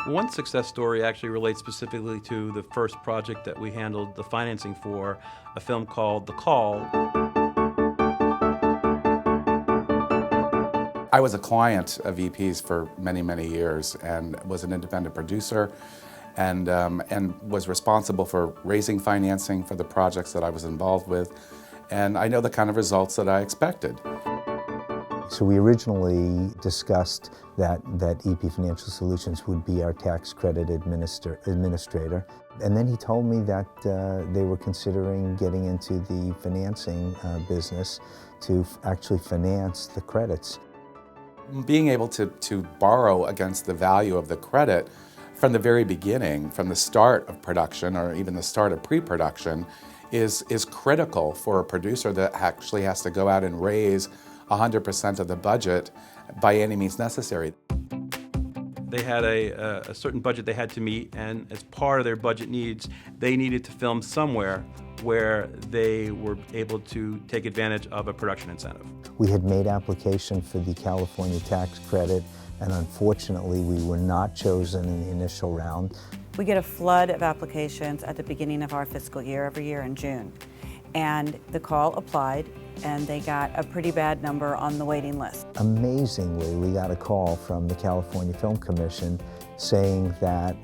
One success story actually relates specifically to the first project that we handled the financing for, a film called The Call. I was a client of EP's for many, many years and was an independent producer and was responsible for raising financing for the projects that I was involved with. And I know the kind of results that I expected. So we originally discussed that EP Financial Solutions would be our tax credit administrator. And then he told me that they were considering getting into the financing business to actually finance the credits. Being able to borrow against the value of the credit from the very beginning, from the start of production or even the start of pre-production, is critical for a producer that actually has to go out and raise 100% of the budget by any means necessary. They had a certain budget they had to meet, and as part of their budget needs, they needed to film somewhere where they were able to take advantage of a production incentive. We had made application for the California tax credit, and unfortunately we were not chosen in the initial round. We get a flood of applications at the beginning of our fiscal year every year in June. And The Call applied, and they got a pretty bad number on the waiting list. Amazingly, we got a call from the California Film Commission saying that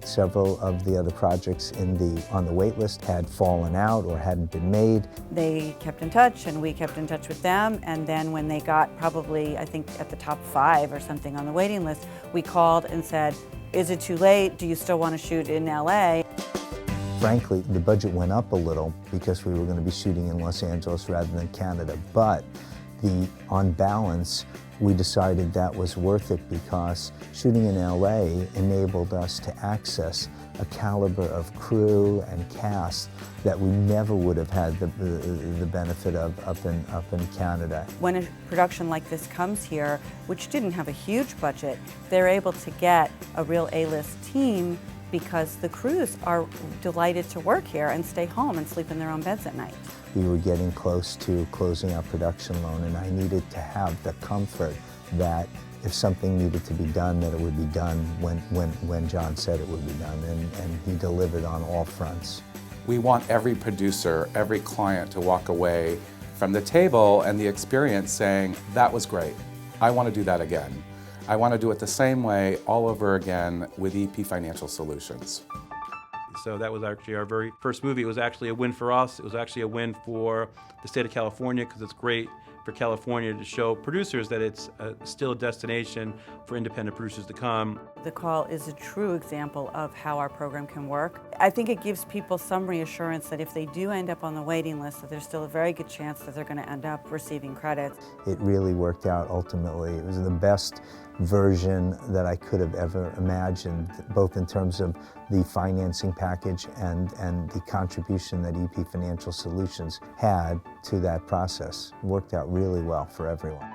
several of the other projects on the wait list had fallen out or hadn't been made. They kept in touch, and we kept in touch with them, and then when they got probably, I think, at the top 5 or something on the waiting list, we called and said, is it too late? Do you still want to shoot in LA? Frankly, the budget went up a little because we were going to be shooting in Los Angeles rather than Canada, but on balance, we decided that was worth it because shooting in LA enabled us to access a caliber of crew and cast that we never would have had the benefit of up in Canada. When a production like this comes here, which didn't have a huge budget, they're able to get a real A-list team because the crews are delighted to work here and stay home and sleep in their own beds at night. We were getting close to closing our production loan, and I needed to have the comfort that if something needed to be done, that it would be done when John said it would be done, and he delivered on all fronts. We want every producer, every client to walk away from the table and the experience saying, that was great, I want to do that again. I want to do it the same way all over again with EP Financial Solutions. So that was actually our very first movie. It was actually a win for us. It was actually a win for the state of California because it's great for California to show producers that it's still a destination for independent producers to come. The Call is a true example of how our program can work. I think it gives people some reassurance that if they do end up on the waiting list, that there's still a very good chance that they're going to end up receiving credits. It really worked out ultimately. It was the best version that I could have ever imagined, both in terms of the financing package and the contribution that EP Financial Solutions had to that process. It worked out really well for everyone.